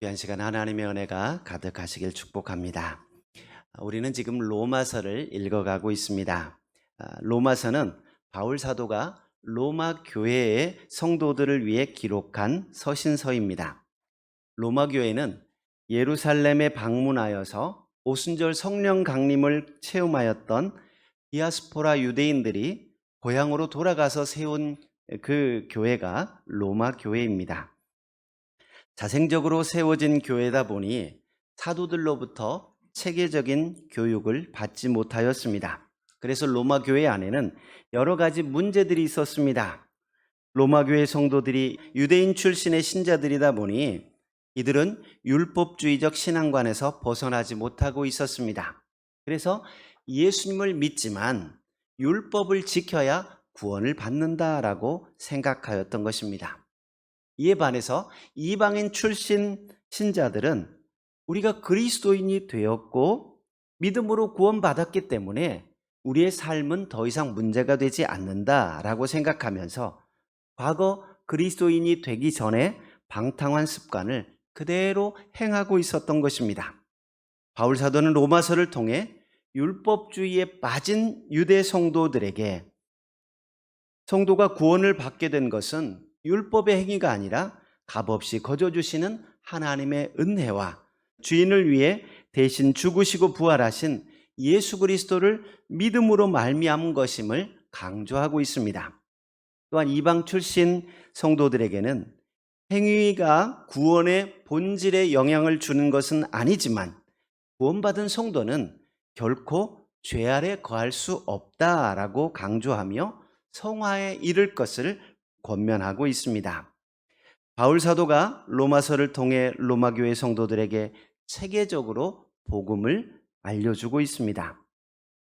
귀한 시간 하나님의 은혜가 가득하시길 축복합니다. 우리는 지금 로마서를 읽어가고 있습니다. 로마서는 바울 사도가 로마 교회의 성도들을 위해 기록한 서신서입니다. 로마 교회는 예루살렘에 방문하여서 오순절 성령 강림을 체험하였던 디아스포라 유대인들이 고향으로 돌아가서 세운 그 교회가 로마 교회입니다. 자생적으로 세워진 교회다 보니 사도들로부터 체계적인 교육을 받지 못하였습니다. 그래서 로마 교회 안에는 여러 가지 문제들이 있었습니다. 로마 교회 성도들이 유대인 출신의 신자들이다 보니 이들은 율법주의적 신앙관에서 벗어나지 못하고 있었습니다. 그래서 예수님을 믿지만 율법을 지켜야 구원을 받는다라고 생각하였던 것입니다. 이에 반해서 이방인 출신 신자들은 우리가 그리스도인이 되었고 믿음으로 구원받았기 때문에 우리의 삶은 더 이상 문제가 되지 않는다라고 생각하면서 과거 그리스도인이 되기 전에 방탕한 습관을 그대로 행하고 있었던 것입니다. 바울 사도는 로마서를 통해 율법주의에 빠진 유대 성도들에게 성도가 구원을 받게 된 것은 율법의 행위가 아니라 값없이 거저주시는 하나님의 은혜와 주인을 위해 대신 죽으시고 부활하신 예수 그리스도를 믿음으로 말미암은 것임을 강조하고 있습니다. 또한 이방 출신 성도들에게는 행위가 구원의 본질에 영향을 주는 것은 아니지만 구원받은 성도는 결코 죄 아래 거할 수 없다라고 강조하며 성화에 이를 것을 권면하고 있습니다. 바울 사도가 로마서를 통해 로마 교회 성도들에게 체계적으로 복음을 알려주고 있습니다.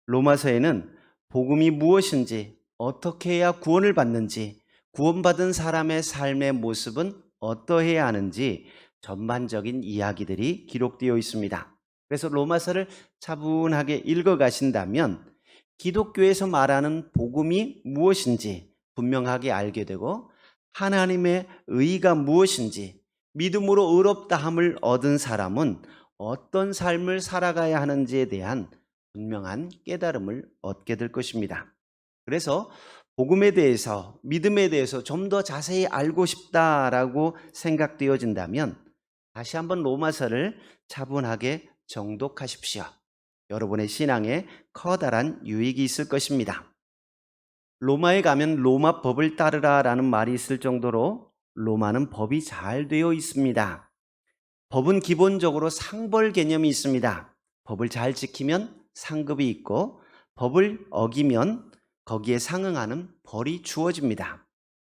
로마서에는 복음이 무엇인지, 어떻게 해야 구원을 받는지, 구원받은 사람의 삶의 모습은 어떠해야 하는지 전반적인 이야기들이 기록되어 있습니다. 그래서 로마서를 차분하게 읽어가신다면 기독교에서 말하는 복음이 무엇인지 분명하게 알게 되고 하나님의 의의가 무엇인지 믿음으로 의롭다함을 얻은 사람은 어떤 삶을 살아가야 하는지에 대한 분명한 깨달음을 얻게 될 것입니다. 그래서 복음에 대해서 믿음에 대해서 좀 더 자세히 알고 싶다라고 생각되어진다면 다시 한번 로마서를 차분하게 정독하십시오. 여러분의 신앙에 커다란 유익이 있을 것입니다. 로마에 가면 로마 법을 따르라라는 말이 있을 정도로 로마는 법이 잘 되어 있습니다. 법은 기본적으로 상벌 개념이 있습니다. 법을 잘 지키면 상급이 있고 법을 어기면 거기에 상응하는 벌이 주어집니다.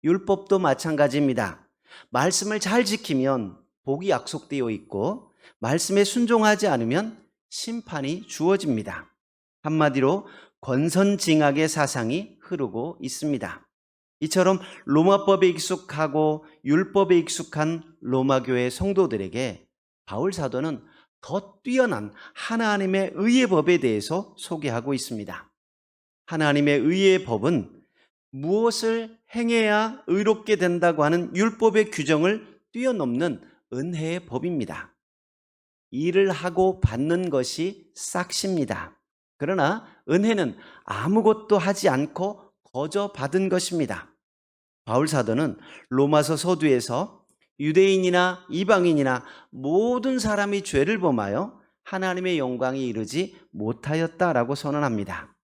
율법도 마찬가지입니다. 말씀을 잘 지키면 복이 약속되어 있고 말씀에 순종하지 않으면 심판이 주어집니다. 한마디로 권선징악의 사상이 흐르고 있습니다. 이처럼 로마법에 익숙하고 율법에 익숙한 로마교회 성도들에게 바울 사도는 더 뛰어난 하나님의 의의 법에 대해서 소개하고 있습니다. 하나님의 의의 법은 무엇을 행해야 의롭게 된다고 하는 율법의 규정을 뛰어넘는 은혜의 법입니다. 일을 하고 받는 것이 싹시입니다. 그러나 은혜는 아무것도 하지 않고 거저 받은 것입니다. 바울 사도는 로마서 서두에서 유대인이나 이방인이나 모든 사람이 죄를 범하여 하나님의 영광에 이르지 못하였다라고 선언합니다.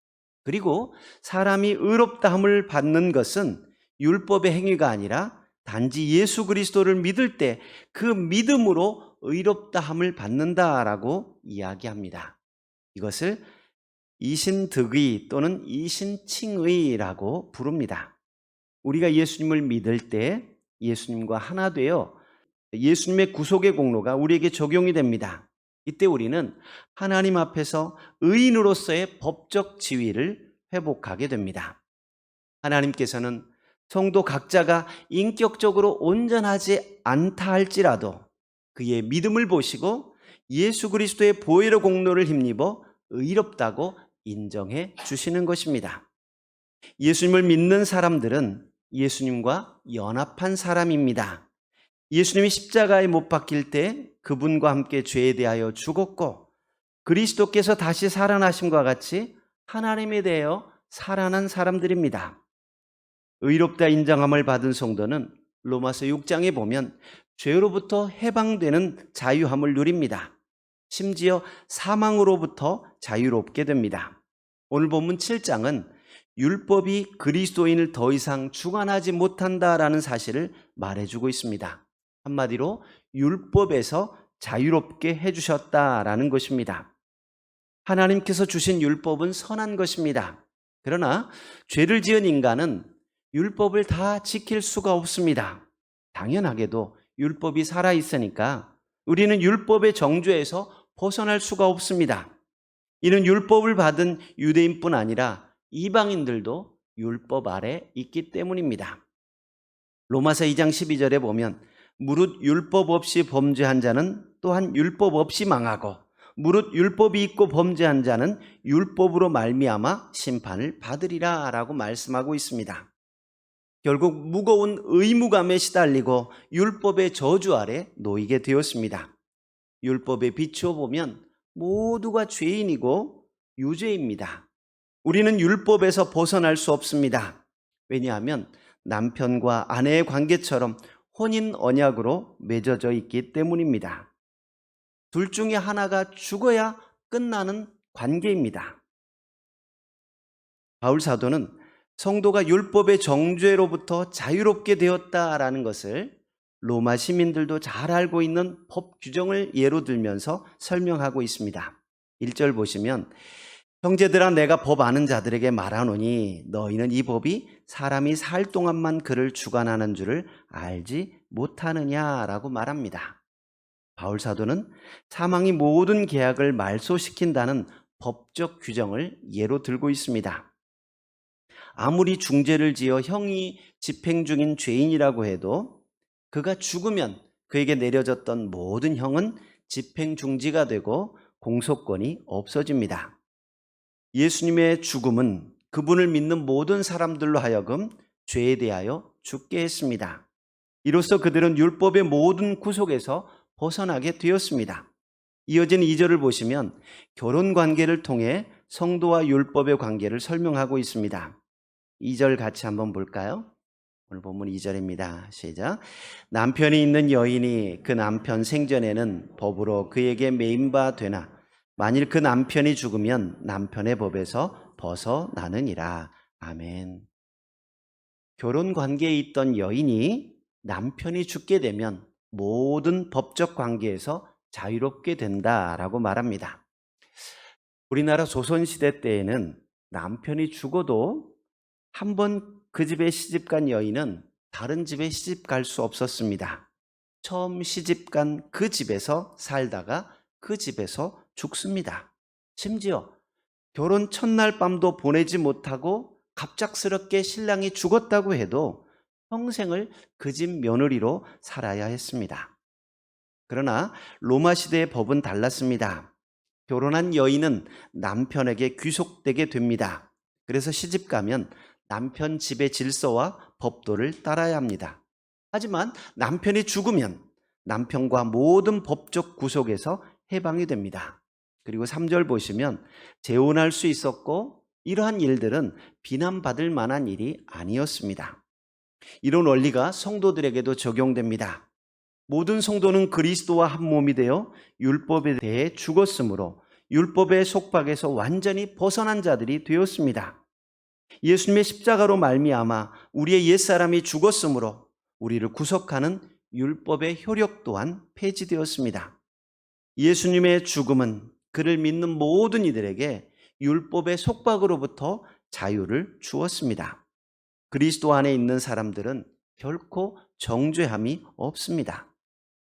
그리고 사람이 의롭다함을 받는 것은 율법의 행위가 아니라 단지 예수 그리스도를 믿을 때 그 믿음으로 의롭다함을 받는다라고 이야기합니다. 이것을 이신득의 또는 이신칭의라고 부릅니다. 우리가 예수님을 믿을 때 예수님과 하나 되어 예수님의 구속의 공로가 우리에게 적용이 됩니다. 이때 우리는 하나님 앞에서 의인으로서의 법적 지위를 회복하게 됩니다. 하나님께서는 성도 각자가 인격적으로 온전하지 않다 할지라도 그의 믿음을 보시고 예수 그리스도의 보혈의 공로를 힘입어 의롭다고 인정해 주시는 것입니다. 예수님을 믿는 사람들은 예수님과 연합한 사람입니다. 예수님이 십자가에 못 박힐 때 그분과 함께 죄에 대하여 죽었고 그리스도께서 다시 살아나심과 같이 하나님에 대하여 살아난 사람들입니다. 의롭다 인정함을 받은 성도는 로마서 6장에 보면 죄로부터 해방되는 자유함을 누립니다. 심지어 사망으로부터 자유롭게 됩니다. 오늘 본문 7장은 율법이 그리스도인을 더 이상 주관하지 못한다라는 사실을 말해주고 있습니다. 한마디로 율법에서 자유롭게 해주셨다라는 것입니다. 하나님께서 주신 율법은 선한 것입니다. 그러나 죄를 지은 인간은 율법을 다 지킬 수가 없습니다. 당연하게도 율법이 살아있으니까 우리는 율법의 정죄에서 벗어날 수가 없습니다. 이는 율법을 받은 유대인뿐 아니라 이방인들도 율법 아래 있기 때문입니다. 로마서 2장 12절에 보면 무릇 율법 없이 범죄한 자는 또한 율법 없이 망하고 무릇 율법이 있고 범죄한 자는 율법으로 말미암아 심판을 받으리라 라고 말씀하고 있습니다. 결국 무거운 의무감에 시달리고 율법의 저주 아래 놓이게 되었습니다. 율법에 비추어 보면 모두가 죄인이고 유죄입니다. 우리는 율법에서 벗어날 수 없습니다. 왜냐하면 남편과 아내의 관계처럼 혼인 언약으로 맺어져 있기 때문입니다. 둘 중에 하나가 죽어야 끝나는 관계입니다. 바울 사도는 성도가 율법의 정죄로부터 자유롭게 되었다라는 것을 로마 시민들도 잘 알고 있는 법 규정을 예로 들면서 설명하고 있습니다. 1절 보시면 형제들아 내가 법 아는 자들에게 말하노니 너희는 이 법이 사람이 살 동안만 그를 주관하는 줄을 알지 못하느냐라고 말합니다. 바울 사도는 사망이 모든 계약을 말소시킨다는 법적 규정을 예로 들고 있습니다. 아무리 중죄를 지어 형이 집행 중인 죄인이라고 해도 그가 죽으면 그에게 내려졌던 모든 형은 집행 중지가 되고 공소권이 없어집니다. 예수님의 죽음은 그분을 믿는 모든 사람들로 하여금 죄에 대하여 죽게 했습니다. 이로써 그들은 율법의 모든 구속에서 벗어나게 되었습니다. 이어진 2절을 보시면 결혼 관계를 통해 성도와 율법의 관계를 설명하고 있습니다. 2절 같이 한번 볼까요? 오늘 본문 2절입니다. 시작. 남편이 있는 여인이 그 남편 생전에는 법으로 그에게 매임바 되나 만일 그 남편이 죽으면 남편의 법에서 벗어나느니라. 아멘. 결혼 관계에 있던 여인이 남편이 죽게 되면 모든 법적 관계에서 자유롭게 된다라고 말합니다. 우리나라 조선시대 때에는 남편이 죽어도 한 번 그 집에 시집간 여인은 다른 집에 시집 갈 수 없었습니다. 처음 시집간 그 집에서 살다가 그 집에서 죽습니다. 심지어 결혼 첫날 밤도 보내지 못하고 갑작스럽게 신랑이 죽었다고 해도 평생을 그 집 며느리로 살아야 했습니다. 그러나 로마 시대의 법은 달랐습니다. 결혼한 여인은 남편에게 귀속되게 됩니다. 그래서 시집 가면 남편 집의 질서와 법도를 따라야 합니다. 하지만 남편이 죽으면 남편과 모든 법적 구속에서 해방이 됩니다. 그리고 3절 보시면 재혼할 수 있었고 이러한 일들은 비난받을 만한 일이 아니었습니다. 이런 원리가 성도들에게도 적용됩니다. 모든 성도는 그리스도와 한 몸이 되어 율법에 대해 죽었으므로 율법의 속박에서 완전히 벗어난 자들이 되었습니다. 예수님의 십자가로 말미암아 우리의 옛사람이 죽었으므로 우리를 구속하는 율법의 효력 또한 폐지되었습니다. 예수님의 죽음은 그를 믿는 모든 이들에게 율법의 속박으로부터 자유를 주었습니다. 그리스도 안에 있는 사람들은 결코 정죄함이 없습니다.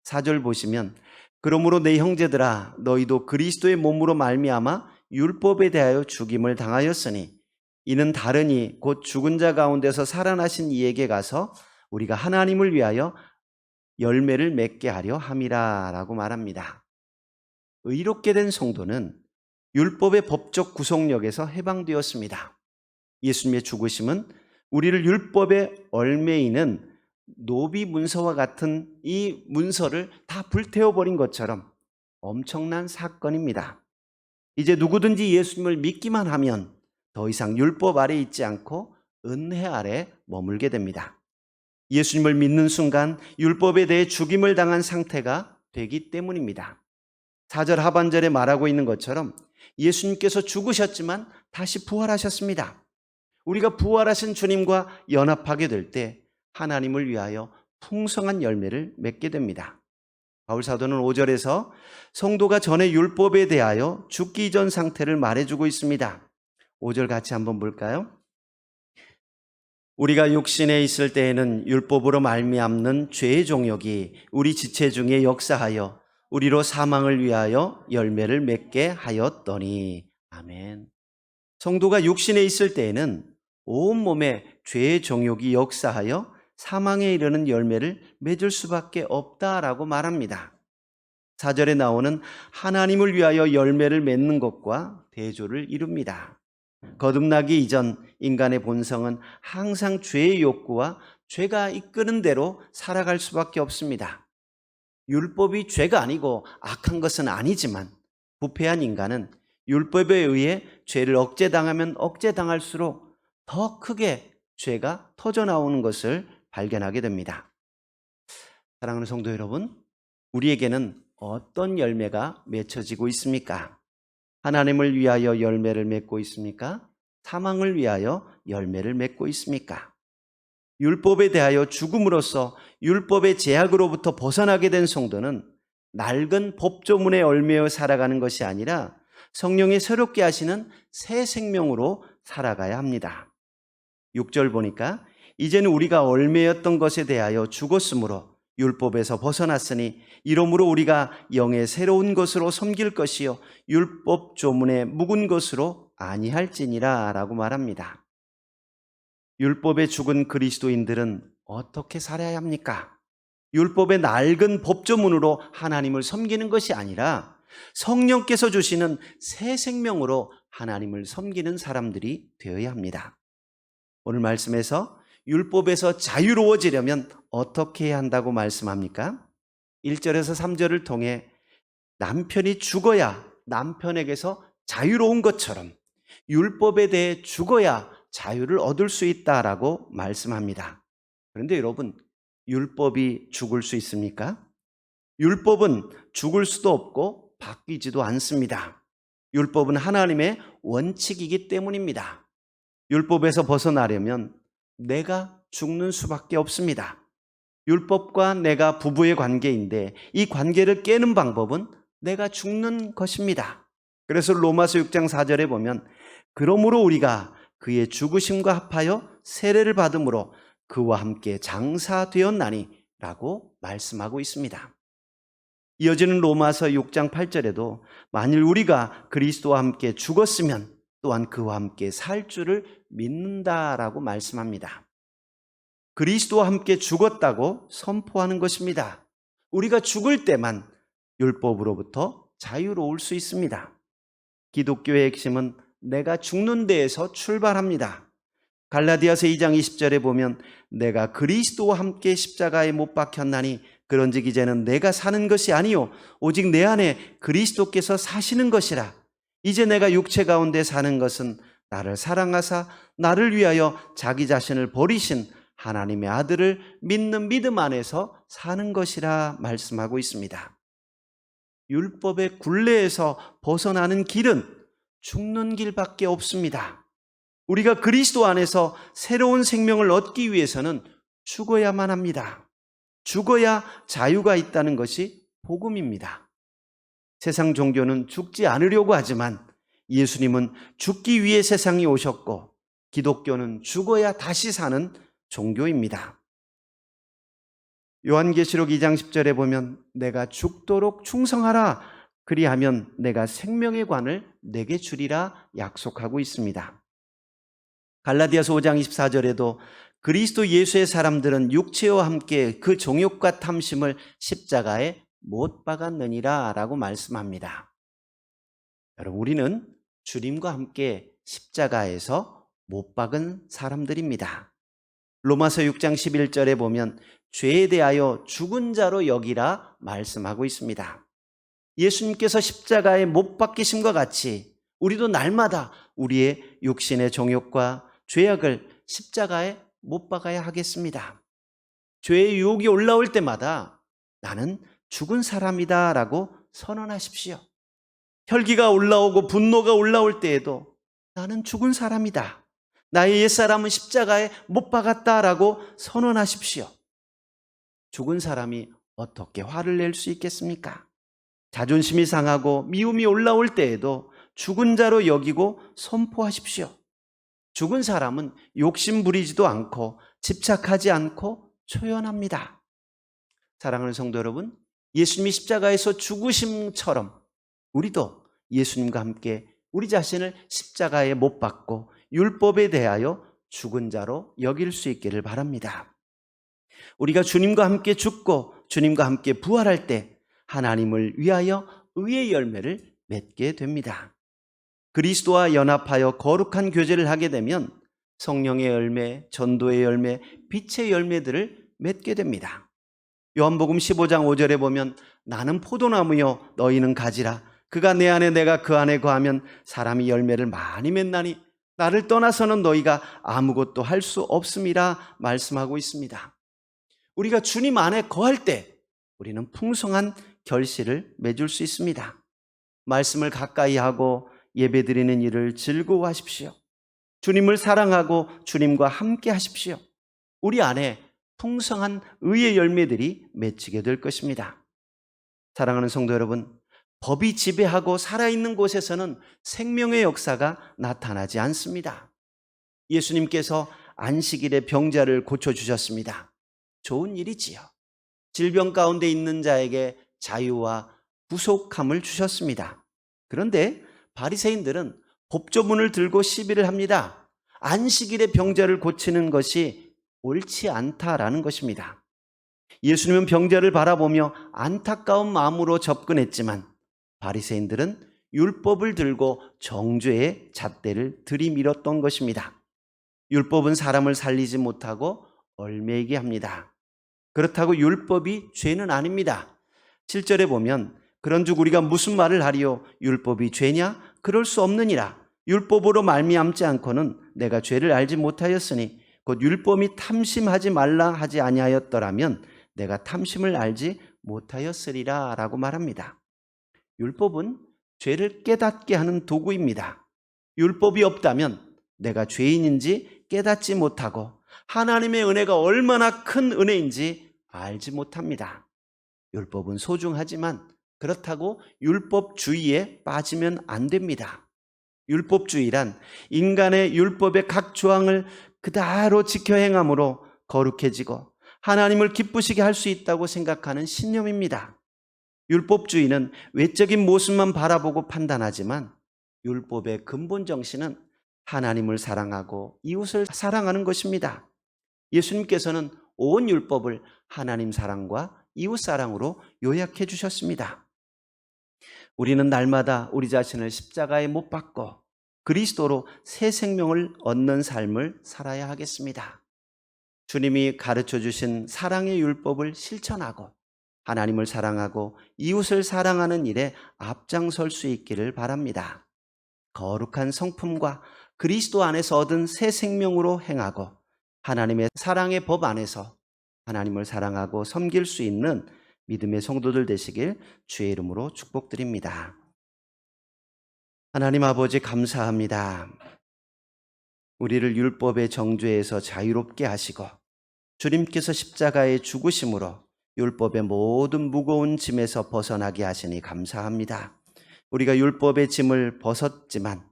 4절 보시면 그러므로 내 형제들아 너희도 그리스도의 몸으로 말미암아 율법에 대하여 죽임을 당하였으니 이는 다르니 곧 죽은 자 가운데서 살아나신 이에게 가서 우리가 하나님을 위하여 열매를 맺게 하려 함이라 라고 말합니다. 의롭게 된 성도는 율법의 법적 구속력에서 해방되었습니다. 예수님의 죽으심은 우리를 율법의 얽매이는 노비 문서와 같은 이 문서를 다 불태워버린 것처럼 엄청난 사건입니다. 이제 누구든지 예수님을 믿기만 하면 더 이상 율법 아래 있지 않고 은혜 아래 머물게 됩니다. 예수님을 믿는 순간 율법에 대해 죽임을 당한 상태가 되기 때문입니다. 4절 하반절에 말하고 있는 것처럼 예수님께서 죽으셨지만 다시 부활하셨습니다. 우리가 부활하신 주님과 연합하게 될 때 하나님을 위하여 풍성한 열매를 맺게 됩니다. 바울 사도는 5절에서 성도가 전에 율법에 대하여 죽기 전 상태를 말해주고 있습니다. 5절 같이 한번 볼까요? 우리가 육신에 있을 때에는 율법으로 말미암는 죄의 종욕이 우리 지체 중에 역사하여 우리로 사망을 위하여 열매를 맺게 하였더니. 아멘. 성도가 육신에 있을 때에는 온몸에 죄의 종욕이 역사하여 사망에 이르는 열매를 맺을 수밖에 없다라고 말합니다. 4절에 나오는 하나님을 위하여 열매를 맺는 것과 대조를 이룹니다. 거듭나기 이전 인간의 본성은 항상 죄의 욕구와 죄가 이끄는 대로 살아갈 수밖에 없습니다. 율법이 죄가 아니고 악한 것은 아니지만 부패한 인간은 율법에 의해 죄를 억제당하면 억제당할수록 더 크게 죄가 터져나오는 것을 발견하게 됩니다. 사랑하는 성도 여러분, 우리에게는 어떤 열매가 맺혀지고 있습니까? 하나님을 위하여 열매를 맺고 있습니까? 사망을 위하여 열매를 맺고 있습니까? 율법에 대하여 죽음으로써 율법의 제약으로부터 벗어나게 된 성도는 낡은 법조문에 얽매여 살아가는 것이 아니라 성령이 새롭게 하시는 새 생명으로 살아가야 합니다. 6절 보니까 이제는 우리가 얽매였던 것에 대하여 죽었으므로 율법에서 벗어났으니 이러므로 우리가 영의 새로운 것으로 섬길 것이요 율법 조문에 묵은 것으로 아니할지니라 라고 말합니다. 율법에 죽은 그리스도인들은 어떻게 살아야 합니까? 율법의 낡은 법조문으로 하나님을 섬기는 것이 아니라 성령께서 주시는 새 생명으로 하나님을 섬기는 사람들이 되어야 합니다. 오늘 말씀에서 율법에서 자유로워지려면 어떻게 해야 한다고 말씀합니까? 1절에서 3절을 통해 남편이 죽어야 남편에게서 자유로운 것처럼 율법에 대해 죽어야 자유를 얻을 수 있다라고 말씀합니다. 그런데 여러분, 율법이 죽을 수 있습니까? 율법은 죽을 수도 없고 바뀌지도 않습니다. 율법은 하나님의 원칙이기 때문입니다. 율법에서 벗어나려면 내가 죽는 수밖에 없습니다. 율법과 내가 부부의 관계인데 이 관계를 깨는 방법은 내가 죽는 것입니다. 그래서 로마서 6장 4절에 보면 그러므로 우리가 그의 죽으심과 합하여 세례를 받음으로 그와 함께 장사되었나니 라고 말씀하고 있습니다. 이어지는 로마서 6장 8절에도 만일 우리가 그리스도와 함께 죽었으면 또한 그와 함께 살 줄을 믿는다라고 말씀합니다. 그리스도와 함께 죽었다고 선포하는 것입니다. 우리가 죽을 때만 율법으로부터 자유로울 수 있습니다. 기독교의 핵심은 내가 죽는 데에서 출발합니다. 갈라디아서 2장 20절에 보면 내가 그리스도와 함께 십자가에 못 박혔나니 그런즉 이제는 내가 사는 것이 아니요 오직 내 안에 그리스도께서 사시는 것이라. 이제 내가 육체 가운데 사는 것은 나를 사랑하사 나를 위하여 자기 자신을 버리신 하나님의 아들을 믿는 믿음 안에서 사는 것이라 말씀하고 있습니다. 율법의 굴레에서 벗어나는 길은 죽는 길밖에 없습니다. 우리가 그리스도 안에서 새로운 생명을 얻기 위해서는 죽어야만 합니다. 죽어야 자유가 있다는 것이 복음입니다. 세상 종교는 죽지 않으려고 하지만 예수님은 죽기 위해 세상에 오셨고 기독교는 죽어야 다시 사는 종교입니다. 요한계시록 2장 10절에 보면 내가 죽도록 충성하라 그리하면 내가 생명의 관을 내게 주리라 약속하고 있습니다. 갈라디아서 5장 24절에도 그리스도 예수의 사람들은 육체와 함께 그 정욕과 탐심을 십자가에 못 박았느니라 라고 말씀합니다. 여러분, 우리는 주님과 함께 십자가에서 못 박은 사람들입니다. 로마서 6장 11절에 보면 죄에 대하여 죽은 자로 여기라 말씀하고 있습니다. 예수님께서 십자가에 못 박히심과 같이 우리도 날마다 우리의 육신의 정욕과 죄악을 십자가에 못 박아야 하겠습니다. 죄의 유혹이 올라올 때마다 나는 죽은 사람이다 라고 선언하십시오. 혈기가 올라오고 분노가 올라올 때에도 나는 죽은 사람이다. 나의 옛사람은 십자가에 못 박았다라고 선언하십시오. 죽은 사람이 어떻게 화를 낼 수 있겠습니까? 자존심이 상하고 미움이 올라올 때에도 죽은 자로 여기고 선포하십시오. 죽은 사람은 욕심 부리지도 않고 집착하지 않고 초연합니다. 사랑하는 성도 여러분, 예수님이 십자가에서 죽으심처럼 우리도 예수님과 함께 우리 자신을 십자가에 못 박고 율법에 대하여 죽은 자로 여길 수 있기를 바랍니다. 우리가 주님과 함께 죽고 주님과 함께 부활할 때 하나님을 위하여 의의 열매를 맺게 됩니다. 그리스도와 연합하여 거룩한 교제를 하게 되면 성령의 열매, 전도의 열매, 빛의 열매들을 맺게 됩니다. 요한복음 15장 5절에 보면 나는 포도나무요 너희는 가지라. 그가 내 안에 내가 그 안에 거하면 사람이 열매를 많이 맺나니 나를 떠나서는 너희가 아무것도 할 수 없음이라 말씀하고 있습니다. 우리가 주님 안에 거할 때 우리는 풍성한 결실을 맺을 수 있습니다. 말씀을 가까이 하고 예배드리는 일을 즐거워하십시오. 주님을 사랑하고 주님과 함께 하십시오. 우리 안에 풍성한 의의 열매들이 맺히게 될 것입니다. 사랑하는 성도 여러분, 법이 지배하고 살아있는 곳에서는 생명의 역사가 나타나지 않습니다. 예수님께서 안식일에 병자를 고쳐주셨습니다. 좋은 일이지요. 질병 가운데 있는 자에게 자유와 구속함을 주셨습니다. 그런데 바리새인들은 법조문을 들고 시비를 합니다. 안식일에 병자를 고치는 것이 옳지 않다라는 것입니다. 예수님은 병자를 바라보며 안타까운 마음으로 접근했지만 바리새인들은 율법을 들고 정죄의 잣대를 들이밀었던 것입니다. 율법은 사람을 살리지 못하고 얽매이게 합니다. 그렇다고 율법이 죄는 아닙니다. 7절에 보면 그런즉 우리가 무슨 말을 하리요? 율법이 죄냐? 그럴 수 없느니라. 율법으로 말미암지 않고는 내가 죄를 알지 못하였으니 곧 율법이 탐심하지 말라 하지 아니하였더라면 내가 탐심을 알지 못하였으리라 라고 말합니다. 율법은 죄를 깨닫게 하는 도구입니다. 율법이 없다면 내가 죄인인지 깨닫지 못하고 하나님의 은혜가 얼마나 큰 은혜인지 알지 못합니다. 율법은 소중하지만 그렇다고 율법주의에 빠지면 안 됩니다. 율법주의란 인간의 율법의 각 조항을 그대로 지켜 행함으로 거룩해지고 하나님을 기쁘시게 할 수 있다고 생각하는 신념입니다. 율법주의는 외적인 모습만 바라보고 판단하지만 율법의 근본 정신은 하나님을 사랑하고 이웃을 사랑하는 것입니다. 예수님께서는 온 율법을 하나님 사랑과 이웃 사랑으로 요약해 주셨습니다. 우리는 날마다 우리 자신을 십자가에 못 박고 그리스도로 새 생명을 얻는 삶을 살아야 하겠습니다. 주님이 가르쳐 주신 사랑의 율법을 실천하고 하나님을 사랑하고 이웃을 사랑하는 일에 앞장설 수 있기를 바랍니다. 거룩한 성품과 그리스도 안에서 얻은 새 생명으로 행하고 하나님의 사랑의 법 안에서 하나님을 사랑하고 섬길 수 있는 믿음의 성도들 되시길 주의 이름으로 축복드립니다. 하나님 아버지 감사합니다. 우리를 율법의 정죄에서 자유롭게 하시고 주님께서 십자가의 죽으심으로 율법의 모든 무거운 짐에서 벗어나게 하시니 감사합니다. 우리가 율법의 짐을 벗었지만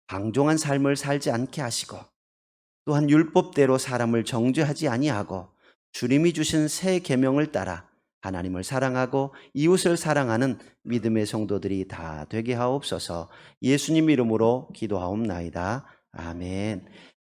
방종한 삶을 살지 않게 하시고 또한 율법대로 사람을 정죄하지 아니하고 주님이 주신 새 계명을 따라 하나님을 사랑하고 이웃을 사랑하는 믿음의 성도들이 다 되게 하옵소서. 예수님 이름으로 기도하옵나이다. 아멘.